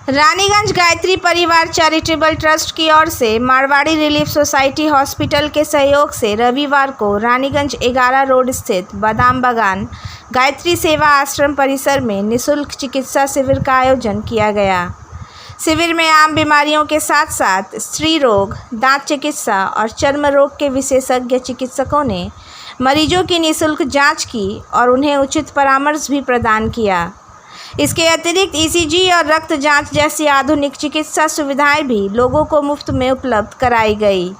रानीगंज गायत्री परिवार charitable trust की ओर से मारवाड़ी रिलीफ सोसाइटी हॉस्पिटल के सहयोग से रविवार को रानीगंज 11 रोड स्थित बादाम बागान गायत्री सेवा आश्रम परिसर में निःशुल्क चिकित्सा शिविर का आयोजन किया गया। शिविर में आम बीमारियों के साथ साथ स्त्री रोग, दांत चिकित्सा और चर्म रोग के विशेषज्ञ चिकित्सकों ने मरीजों की निःशुल्क जांच की और उन्हें उचित परामर्श भी प्रदान किया। इसके अतिरिक्त ईसीजी और रक्त जांच जैसी आधुनिक चिकित्सा सुविधाएं भी लोगों को मुफ्त में उपलब्ध कराई गई।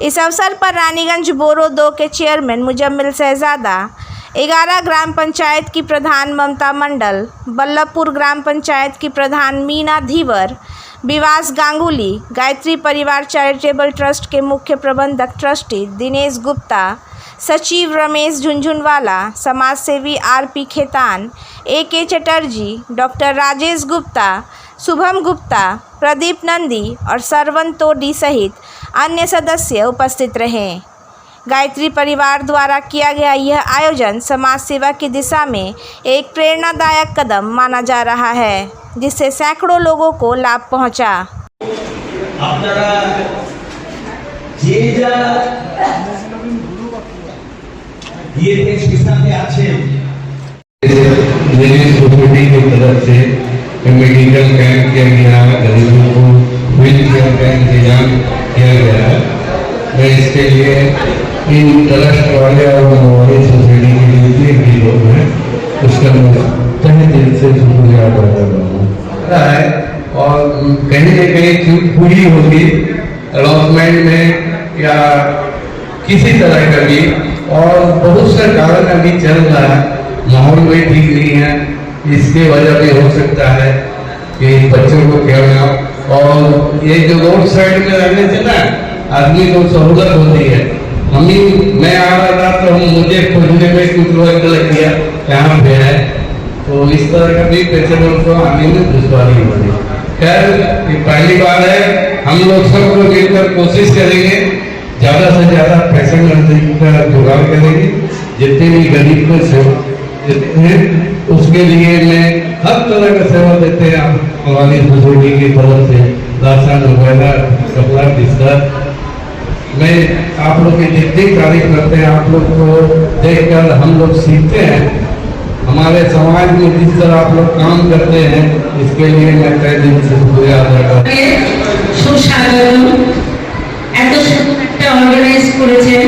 इस अवसर पर रानीगंज बोरो 2 के चेयरमैन मुजम्मिल शहजादा, 11 ग्राम पंचायत की प्रधान ममता मंडल, बल्लभपुर ग्राम पंचायत की प्रधान मीना धीवर, विवास गांगुली, गायत्री परिवार चैरिटेबल ट्रस्ट के मुख्य प्रबंधक ट्रस्टी दिनेश गुप्ता, सचिव रमेश झुंझुनवाला, समाजसेवी RP Khetan, AK Chatterjee, doctor Rajesh Gupta, Shubham Gupta, Pradeep Nandi और सरवन तोडी सहित अन्य सदस्य उपस्थित रहे। गायत्री परिवार द्वारा किया गया यह आयोजन समाज सेवा की दिशा में एक प्रेरणादायक कदम माना जा रहा है, जिससे सैकड़ों लोगों को लाभ पहुंचा। सोसाइटी की तरफ से मेडिकल कैंप किया गया, गरीबों को व्हील चेयर का इंतजाम किया गया। मैं इसके लिए इन ट्रस्ट वाले और मारवाड़ी सोसाइटी के जितने भी लोग हैं उसका मैं तहे दिल से शुक्रिया अदा करता हूँ। और कहीं न कहीं चूक हुई होगी अलॉटमेंट में या किसी तरह का भी, और बहुत सा कारण अभी चल रहा है, माहौल भी ठीक नहीं है, इसके वजह भी हो सकता है कि बच्चों को खेलना। और ये जो रोड साइड में रहने से ना आदमी को सहूलत होती है। मैं आ रहा था तो मुझे खोजने में कुछ वक्त लग गया यहाँ पे है, तो इस तरह का भी पेशेंट को आने में दुश्वारी हो रही। खैर पहली बार है, हम लोग सब लोग मिलकर कोशिश करेंगे, ज़्यादा से ज़्यादा पेशेंट का जुगाड़ करेंगे। जितने भी गरीब को सेवा देते हैं उसके लिए मैं हर तरह का सेवा देते हैं। हमारी सोसाइटी की तरफ से राशन वगैरह, कपड़ा, बिस्तर, मैं आप लोग की जितनी तारीफ करते हैं, आप लोग को देखकर हम लोग सीखते हैं। हमारे समाज में जिस तरह आप लोग काम करते हैं, इसके लिए मैं तहे दिल से शुक्रिया अदा करता हूं। सुस्वागतम এত সুন্দর একটা অর্গানাইজ করেছেন,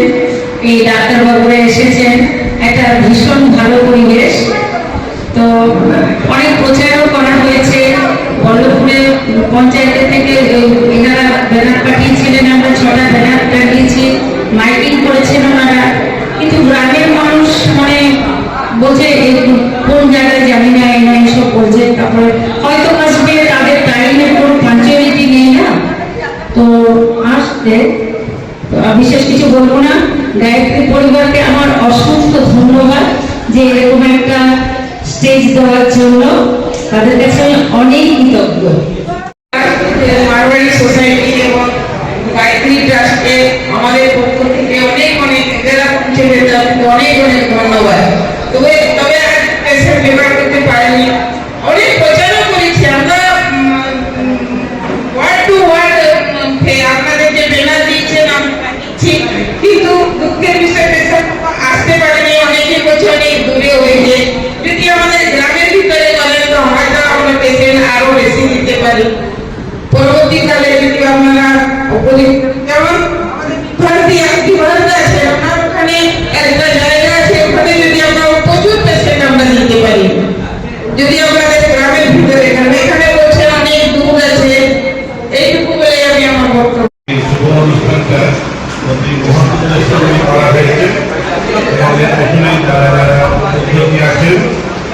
এই ডাক্তার বাবুরা এসেছেন, একটা ভীষণ ভালো পরিবেশ। তো অনেক প্রচারও করা হয়েছে, বল্লভপুরে পঞ্চায়েতের থেকে এনারা ব্যানার পাঠিয়েছিলেন, আমরা 6টা ব্যানার লাগিয়েছি, মাইকিং করেছেন ওনারা, কিন্তু গ্রামের মানুষ মানে বলছে কোন জায়গায় জানি না এনা এসব বলছে, তারপরে হয়তো আসবে, তাদের টাইমের কোনো পাঞ্চুয়ালিটি নেই না, তো আসতে বিশেষ কিছু বলবো না। গায়ত্রী পরিবারকে আমার অসংখ্য ধন্যবাদ যে এরকম একটা স্টেজ দেওয়ার জন্য, তাদের কাছে আমি অনেক কৃতজ্ঞ। মারওয়াড়ি সোসাইটি এবং গায়ত্রী ট্রাস্টকে আমাদের পক্ষ থেকে অনেক অনেক জেলা পঞ্চায়েতের অনেক অনেক ধন্যবাদ। তবে পেশেন্ট ব্যবহার করতে পারেনি, অনেক প্রচারও করেছি আমরা, ওয়ার্ড টু ওয়ার্ড আপনাদের যে ব্যানার দিয়েছেন কিন্তু দুঃখের বিষয় পেশেন্ট আসতে পারেনি, অনেকে বলছে অনেক দূরে হয়েছে। যদি আমাদের গ্রামের ভিতরে বলেন তো হয়তো আমরা পেশেন্ট আরো বেশি দিতে পারি। পরবর্তীকালে যদি আপনারা যেমন আছে, আপনার ওখানে একটা জায়গা আছে, ওখানে যদি আমরা প্রচুর পেশেন্ট আমরা দিতে পারি, যদি আমাদের গ্রামের ভিতরে, কারণ এখানে বলছে অনেক দূর আছে। এইটুকু বলে আমি আমার বক্তব্য। অনুষ্ঠানটা অতি মহত্বপূর্ণ করা হয়েছে। আমাদের এখানে যারা যারা উদ্যোগী আছেন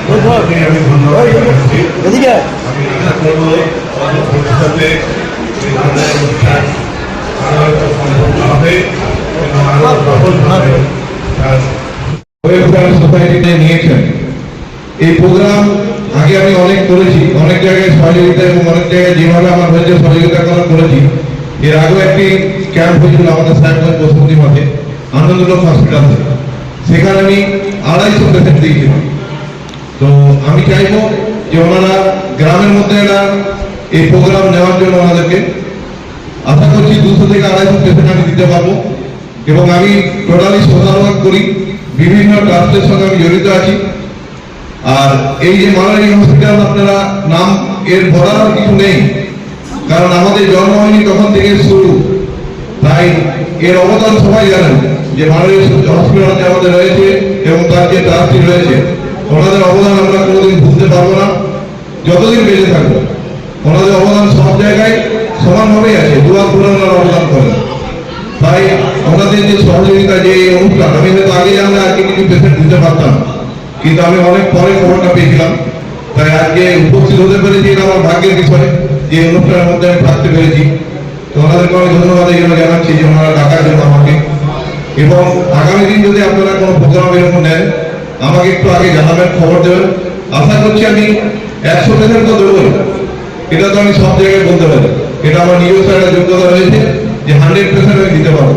প্রত্যেককে আমি ধন্যবাদ জানাচ্ছি। আমি আশা করবো ভবিষ্যতে এই অনুষ্ঠান আরো সম্পন্ন হবে এবং আরো সফলভাবে ওয়েলফেয়ার সোসাইটিতে নিয়েছেন। এই প্রোগ্রাম আগে আমি অনেক করেছি, অনেক জায়গায় সহযোগিতা এবং অনেক জায়গায় যেভাবে আমার হয়েছে সহযোগিতা করেছি। এর আগেও একটি ক্যাম্প হয়েছিল আমাদের সাহেবগঞ্জ বসুমতি মাঠে আনন্দলোক হসপিটালে, সেখানে আমি 250 পেশেন্ট দিয়েছিলাম। তো আমি চাইবো যে ওনারা গ্রামের মধ্যে একটা এই প্রোগ্রাম নেওয়ার জন্য ওনাদেরকে। আশা করছি 200 থেকে 250 পেশেন্ট আমি দিতে পারবো। এবং আমি টোটালি সোশ্যাল ওয়ার্ক করি, বিভিন্ন ট্রাস্টের সঙ্গে আমি জড়িত আছি। আর এই যে মালয়ারি হসপিটাল আপনারা নাম এর বলার কিছু নেই, কারণ আমাদের জন্ম হয়নি তখন থেকে শুরু, তাই এর অবদান সবাই জানেন যে মালয়ারি হসপিটাল যে আমাদের রয়েছে এবং তার যে ট্রাস্টি রয়েছে, ওনাদের অবদান আমরা কোনোদিন ভুলতে পারবো না যতদিন বেঁচে থাকবো। ওনাদের অবদান সব জায়গায় সমানভাবেই আছে, দুয়ার করে ওনারা অবদান করেন। তাই ওনাদের যে সহযোগিতা, যে এই অনুষ্ঠান, আমি হয়তো আগে জানলে আজকে কিছু পেশেন্ট দিতে পারতাম, কিন্তু আমি অনেক পরে খবরটা পেয়েছিলাম। তাই আজকে উপস্থিত হতে পেরেছি, এটা আমার ভাগ্যের বিষয় যে অনুষ্ঠানের মধ্যে আমি থাকতে পেরেছি। তো ওনাদেরকে আমি ধন্যবাদ এই জন্য জানাচ্ছি যে ওনারা ডাকার জন্য আমাকে। এবং আগামী দিন যদি আপনারা কোনো প্রোগ্রাম এরকম নেন, আমাকে একটু আগে জানাবেন, খবর দেবেন। আশা করছি আমি 100 পেশেন্ট তো দেবই, এটা তো আমি সব জায়গায় বলতে পারি। এটা আমার নিজস্ব একটা যোগ্যতা রয়েছে যে 100% আমি দিতে পারবো।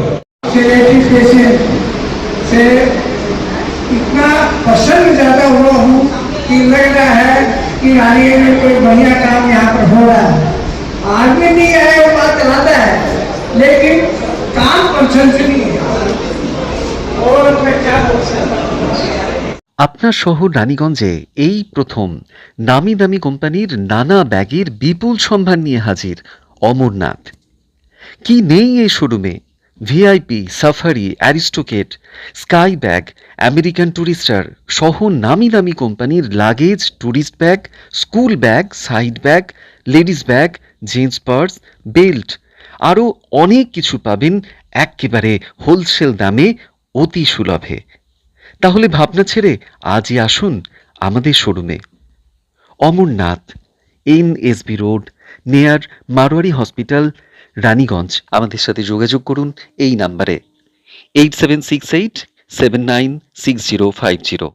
सेलेक्टिव पेशेंट से इतना पसंद ज़्यादा हुआ हूँ कि लग रहा है कि आगे में कोई बढ़िया काम यहाँ पर हो रहा है। आदमी नहीं है वो बात चलाता है, लेकिन काम पसंद से नहीं है। और मैं क्या बोल सकता हूँ। আপনার শহর রানীগঞ্জে এই প্রথম নামি দামি কোম্পানির নানা ব্যাগের বিপুল সম্ভার নিয়ে হাজির অমরনাথ। কি নেই এই শোরুমে? VIP, Safari, Aristocrat, sky bag, American Tourister সহ নামি দামি কোম্পানির luggage, tourist bag, school bag, side bag, ladies bag, jeans purse, belt, আরও অনেক কিছু পাবেন একেবারে হোলসেল দামে, অতি সুলভে। তাহলে ভাবনা ছেড়ে আজই আসুন আমাদের শোরুমে। অমরনাথ, NSB রোড, নেয়ার মারোয়ারি হসপিটাল, রানীগঞ্জ। আমাদের সাথে যোগাযোগ করুন এই নাম্বারে 8768796050।